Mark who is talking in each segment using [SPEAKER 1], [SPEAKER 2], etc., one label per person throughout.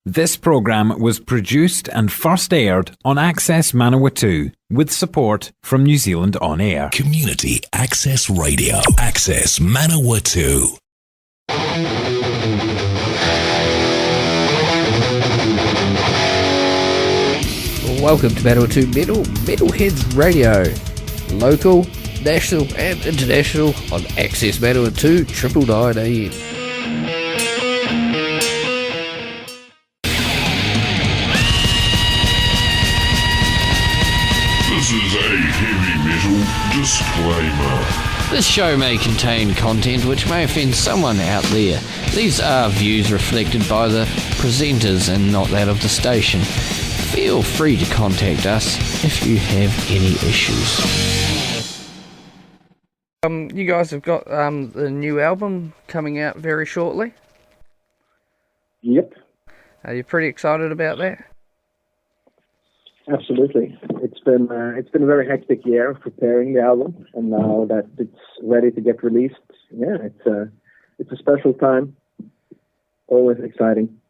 [SPEAKER 1] This programme was produced and first aired on Access Manawatu with support from New Zealand On Air.
[SPEAKER 2] Community Access Radio. Access Manawatu.
[SPEAKER 3] Welcome to Manawatu Metalheads Radio. Local, national and international on Access Manawatu 999 AM.
[SPEAKER 4] This is a heavy metal disclaimer.
[SPEAKER 5] This show may contain content which may offend someone out there. These are views reflected by the presenters and not that of the station. Feel free to contact us if you have any issues.
[SPEAKER 3] You guys have got the new album coming out very shortly.
[SPEAKER 6] Yep.
[SPEAKER 3] Are you pretty excited about that?
[SPEAKER 6] Absolutely. It's been a very hectic year of preparing the album, and now that it's ready to get released, yeah, it's a special time. Always exciting.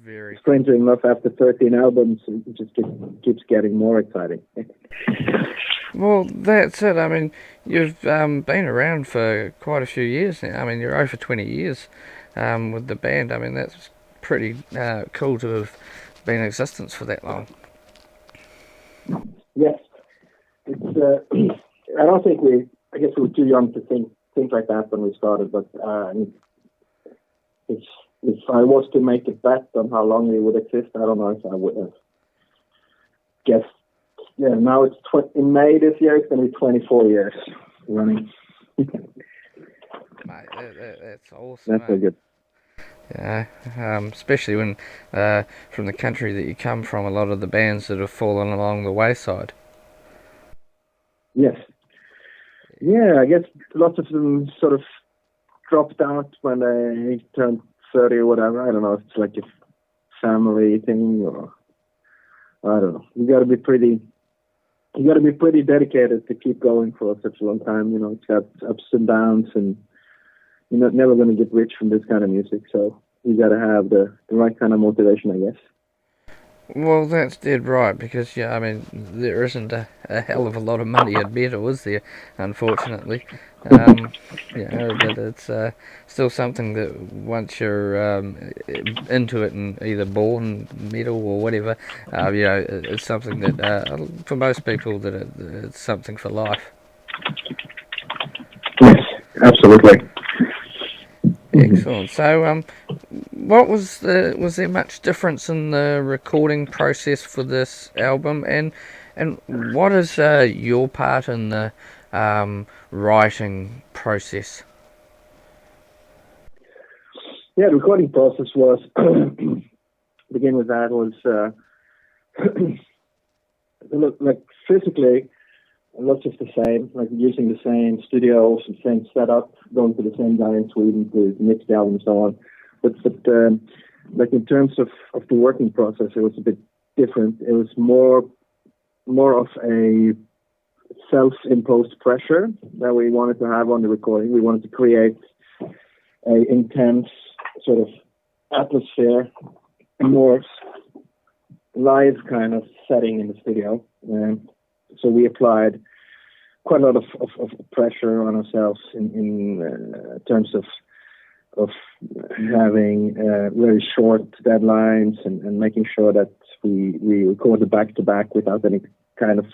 [SPEAKER 3] Very.
[SPEAKER 6] Strangely enough, after 13 albums, it just keeps getting more exciting.
[SPEAKER 3] Well, that's it. I mean, you've been around for quite a few years now. I mean, you're over 20 years with the band. I mean, that's pretty cool to have been in existence for that long.
[SPEAKER 6] Yes. It's, I don't think I guess we were too young to think like that when we started, but if I was to make a bet on how long we would exist, I don't know if I would have guessed. Yeah, now it's in May this year, it's going to be 24 years running.
[SPEAKER 3] Mate, that's awesome.
[SPEAKER 6] That's so good.
[SPEAKER 3] Yeah, especially when from the country that you come from, a lot of the bands that have fallen along the wayside.
[SPEAKER 6] Yes. Yeah, I guess lots of them sort of dropped out when they turned 30 or whatever. I don't know if it's like a family thing or I don't know. You got to be pretty dedicated to keep going for such a long time. You know, it's got ups and downs, and you're not never going to get rich from this kind of music. So you got to have the right kind of motivation, I guess.
[SPEAKER 3] Well, that's dead right, because, yeah, I mean, there isn't a hell of a lot of money in metal, is there, unfortunately. But it's still something that once you're into it and either born metal or whatever, it's something that, for most people, that it's something for life.
[SPEAKER 6] Yes, absolutely.
[SPEAKER 3] Excellent. So, what was there much difference in the recording process for this album, and what is your part in the writing process?
[SPEAKER 6] Yeah, the recording process was begin with that was like physically. Lots of the same, like using the same studios, the same setup, going to the same guy in Sweden to mix the album and so on. But like in terms of the working process, it was a bit different. It was more of a self-imposed pressure that we wanted to have on the recording. We wanted to create a intense sort of atmosphere, a more live kind of setting in the studio. So we applied quite a lot of pressure on ourselves in terms of having very short deadlines and making sure that we recorded back to back without any kind of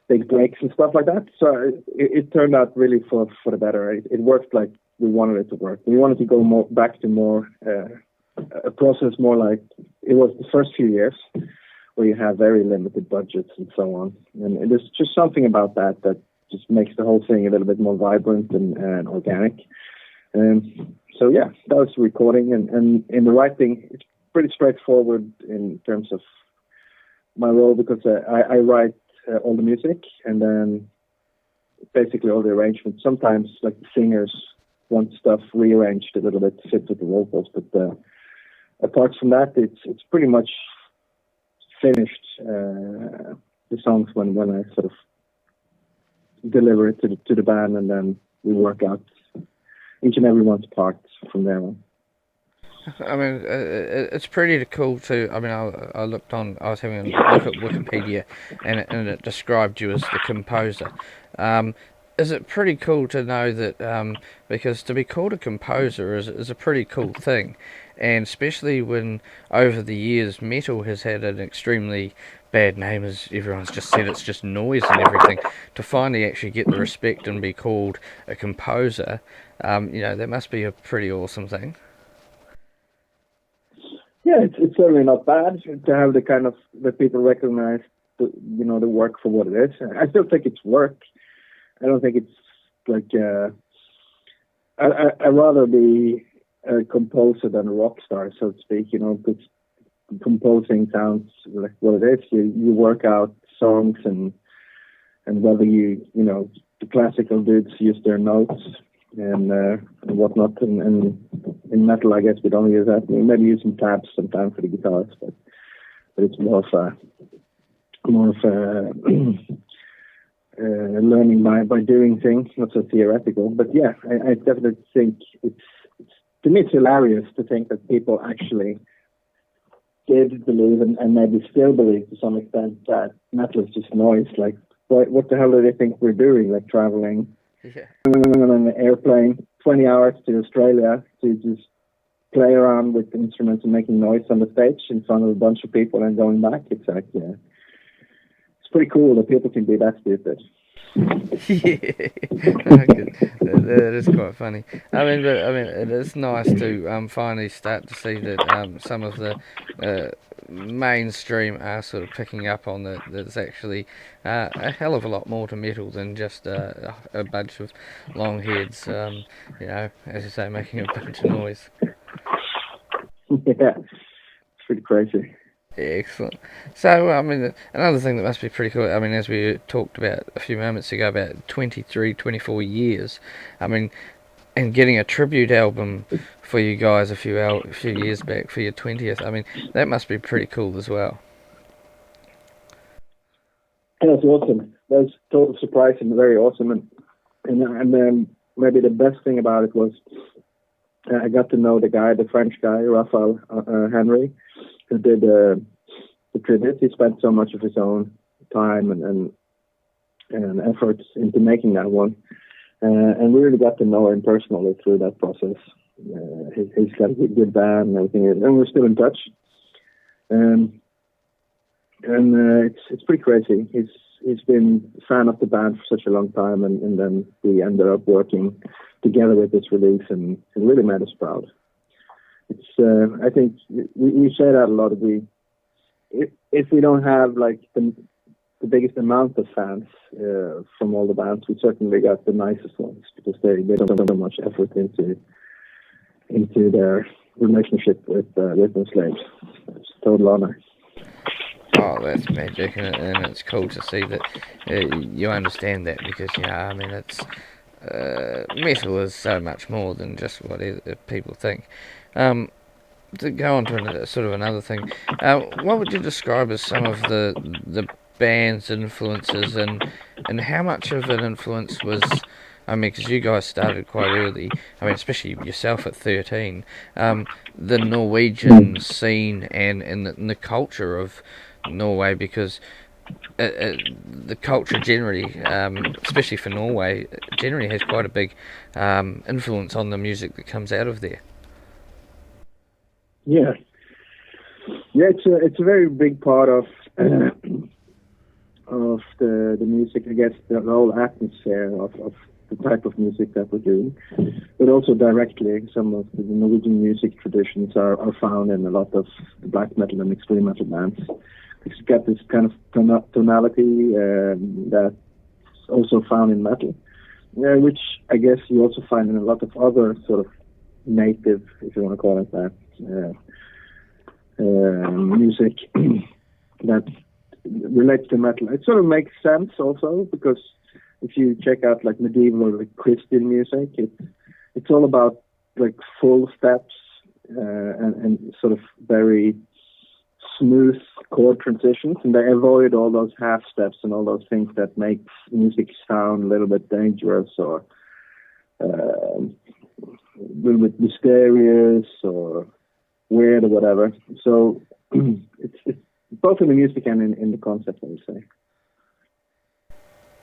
[SPEAKER 6] big breaks and stuff like that. So it turned out really for the better. It worked like we wanted it to work. We wanted to go back to a process more like it was the first few years, where you have very limited budgets and so on. And there's just something about that just makes the whole thing a little bit more vibrant and organic. So yeah, that was recording. And in the writing, it's pretty straightforward in terms of my role, because I write all the music and then basically all the arrangements. Sometimes like the singers want stuff rearranged a little bit to fit with the vocals, but apart from that, it's pretty much finished the songs when I sort of deliver it to the band, and then we work out each and every one's parts from there on.
[SPEAKER 3] I mean, it's pretty cool too. I mean, I was having a look at Wikipedia, and it described you as the composer. Is it pretty cool to know that, because to be called a composer is a pretty cool thing, and especially when over the years metal has had an extremely bad name, as everyone's just said, it's just noise and everything. To finally actually get the respect and be called a composer, that must be a pretty awesome thing.
[SPEAKER 6] Yeah, it's certainly not bad to have the kind of that people recognize the work for what it is. I still think it's work. I don't think it's like I'd rather be a composer than a rock star, so to speak. Because composing sounds like what it is. You work out songs and whether the classical dudes use their notes and whatnot. And in metal, I guess we don't use that. We maybe use some tabs sometimes for the guitars, but it's more of a learning by doing things, not so theoretical. But yeah, I definitely think it's to me it's hilarious to think that people actually did believe and maybe still believe to some extent that metal is just noise. Like, what the hell do they think we're doing? Like traveling on an airplane 20 hours to Australia to just play around with instruments and making noise on the stage in front of a bunch of people and going back. It's like, it's pretty cool that people can be that stupid.
[SPEAKER 3] That is quite funny. I mean, it is nice to finally start to see that some of the mainstream are sort of picking up on that. There's actually a hell of a lot more to metal than just a bunch of long heads. As you say, making a bunch of noise.
[SPEAKER 6] Yeah, it's pretty crazy.
[SPEAKER 3] Excellent. So, I mean, another thing that must be pretty cool, I mean, as we talked about a few moments ago, about 23, 24 years, I mean, and getting a tribute album for you guys a few years back for your 20th, I mean, that must be pretty cool as well.
[SPEAKER 6] That's awesome. That's total surprise and very awesome. And maybe the best thing about it was I got to know the French guy, Raphael Henry, who did the tribute. He spent so much of his own time and efforts into making that one, and we really got to know him personally through that process. He's got a good band and everything, and we're still in touch. And it's pretty crazy. He's been a fan of the band for such a long time, and then we ended up working together with this release, and it really made us proud. It's I think we say that a lot. If we don't have like the biggest amount of fans from all the bands, we certainly got the nicest ones because they don't put so much effort into their relationship with Enslaved. It's a total honor.
[SPEAKER 3] Oh, that's magic, and it's cool to see that you understand that because I mean it's metal is so much more than just what people think. To go on to sort of another thing, what would you describe as some of the band's influences, and how much of an influence was, I mean, because you guys started quite early, I mean, especially yourself at 13, the Norwegian scene and the culture of Norway, because the culture generally, especially for Norway, generally has quite a big influence on the music that comes out of there.
[SPEAKER 6] Yeah, it's a very big part of the music. I guess the whole atmosphere of the type of music that we're doing, but also directly some of the Norwegian music traditions are found in a lot of the black metal and extreme metal bands. It's got this kind of tonality that's also found in metal, which I guess you also find in a lot of other sort of native, if you want to call it that, music that relates to metal. It sort of makes sense also because if you check out like medieval or like Christian music, it's all about like full steps and sort of very smooth chord transitions, and they avoid all those half steps and all those things that make music sound a little bit dangerous or a little bit mysterious or weird or whatever. So it's both in the music and in the concept, I would say.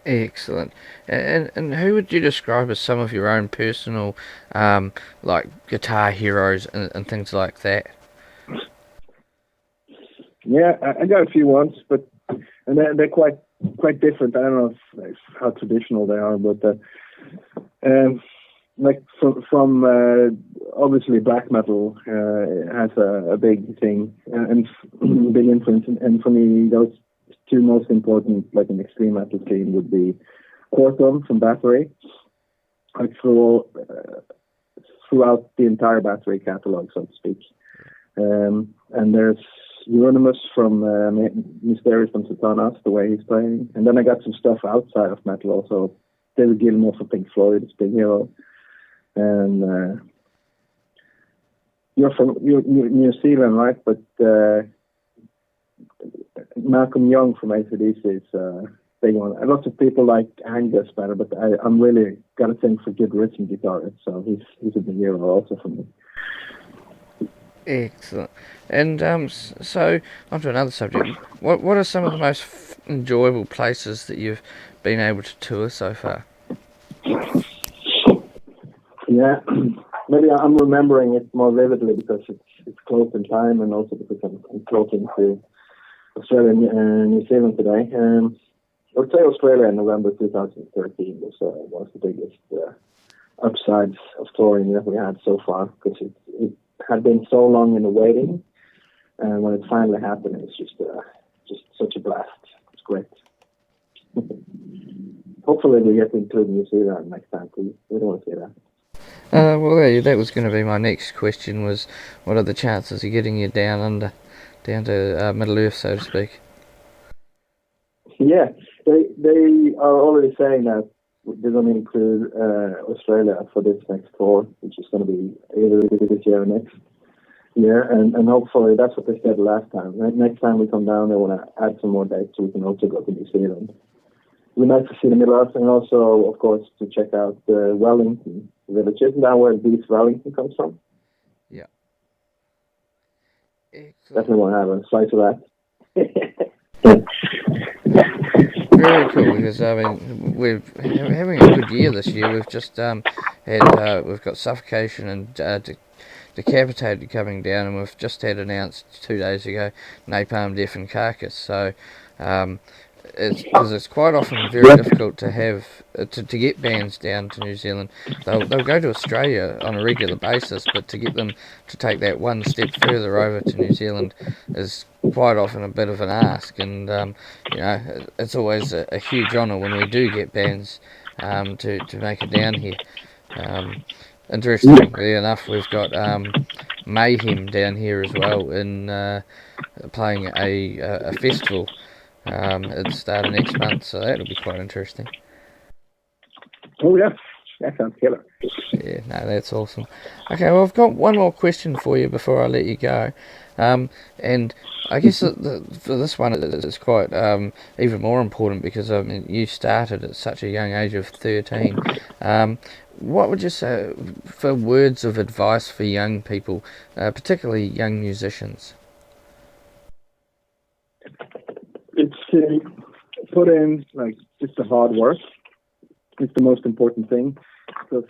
[SPEAKER 3] Excellent. And who would you describe as some of your own personal, like guitar heroes and things like that?
[SPEAKER 6] Yeah, I got a few ones, but and they're quite different. I don't know if how traditional they are, but like from obviously black metal has a big thing and big influence, and for me those two most important, like an extreme metal scene, would be Quartum from Bathory, like throughout the entire Bathory catalog, so to speak. And there's Euronymous from Mysterious from Satanas, the way he's playing. And then I got some stuff outside of metal also. David Gilmour from Pink Floyd is big hero. And you're from New Zealand, right? But Malcolm Young from AC/DC is a big one. And lots of people like Angus better, but I'm really got a thing for good rhythm guitarist, so he's a big hero also for me.
[SPEAKER 3] Excellent. And so, onto another subject. What are some of the most enjoyable places that you've been able to tour so far?
[SPEAKER 6] Yeah, maybe I'm remembering it more vividly because it's close in time, and also because I'm closing to Australia and New Zealand today. I would say Australia in November 2013 was one of the biggest upsides of touring that we had so far, because it had been so long in the waiting, and when it finally happened, it was just such a blast. It's great. Hopefully we get to include New Zealand next time, please. We don't want to see that.
[SPEAKER 3] Well, that was going to be my next question, was what are the chances of getting you down to Middle Earth, so to speak?
[SPEAKER 6] Yeah, they are already saying that they're going to include Australia for this next tour, which is going to be either this year or next year, and hopefully that's what they said last time. Next time we come down, they want to add some more dates so we can also go to New Zealand. We'd like to see the Middle Earth, and also, of course, to check out the Wellington village. Isn't that where Beast Wellington comes from?
[SPEAKER 3] Yeah. Excellent.
[SPEAKER 6] Definitely want to have a slice of that.
[SPEAKER 3] Very cool, because I mean we're having a good year this year. We've just we've got Suffocation and Decapitated coming down, and we've just had announced 2 days ago Napalm Death and Carcass. So it's quite often very difficult to have to get bands down to New Zealand. They'll go to Australia on a regular basis, but to get them to take that one step further over to New Zealand is quite often a bit of an ask. And it's always a huge honour when we do get bands to make it down here. Interestingly enough, we've got Mayhem down here as well, in playing a festival at the start of next month, so that'll be quite interesting.
[SPEAKER 6] Oh yeah, that sounds killer.
[SPEAKER 3] Yeah, no, that's awesome. Okay, well, I've got one more question for you before I let you go, and I guess for this one it's quite even more important, because I mean you started at such a young age of 13. What would you say for words of advice for young people, particularly young musicians?
[SPEAKER 6] It's to put in like just the hard work. It's the most important thing, because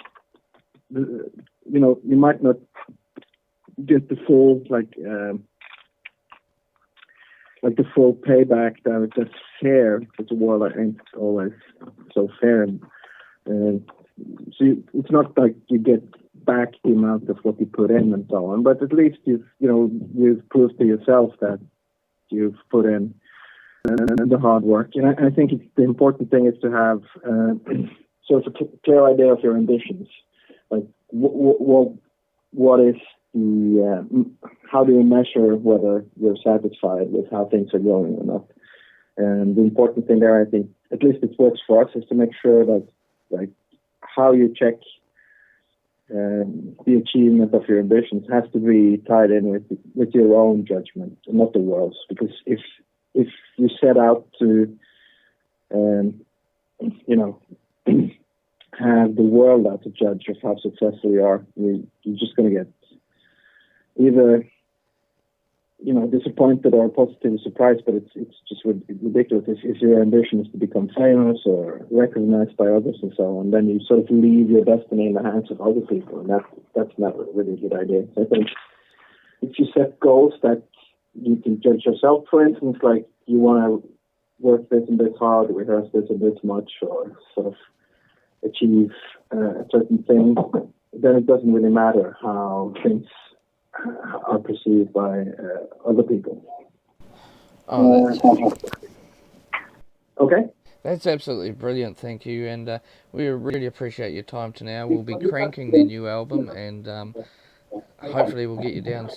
[SPEAKER 6] you might not get the full the full payback that's fair, because the world ain't always so fair, and so it's not like you get back the amount of what you put in and so on, but at least you've proved to yourself that you've put in the hard work. And I think the important thing is to have sort of a clear idea of your ambitions. Like what is the how do you measure whether you're satisfied with how things are going or not? And the important thing there, I think, at least it works for us, is to make sure that like how you check the achievement of your ambitions has to be tied in with your own judgment and not the world's. Because if you set out to have the world as a judge of how successful you are, you're just going to get either disappointed or positively surprised, but it's just ridiculous. If your ambition is to become famous or recognized by others and so on, then you sort of leave your destiny in the hands of other people, and that's never really a good idea. So I think if you set goals that you can judge yourself, for instance, like you want to work this and this hard, rehearse this and this much, or sort of achieve a certain thing, then it doesn't really matter how things are perceived by other people. Okay.
[SPEAKER 3] That's absolutely brilliant, thank you, and we really appreciate your time to now. We'll be cranking the new album, and hopefully we'll get you down.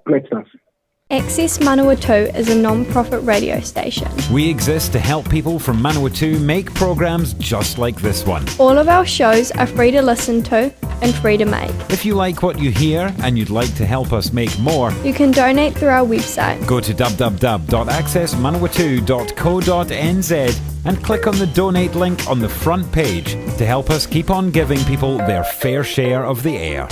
[SPEAKER 6] Great stuff.
[SPEAKER 7] Access Manawatu is a non-profit radio station.
[SPEAKER 1] We exist to help people from Manawatu make programs just like this one.
[SPEAKER 7] All of our shows are free to listen to and free to make.
[SPEAKER 1] If you like what you hear and you'd like to help us make more,
[SPEAKER 7] you can donate through our website.
[SPEAKER 1] Go to www.accessmanawatu.co.nz and click on the donate link on the front page to help us keep on giving people their fair share of the air.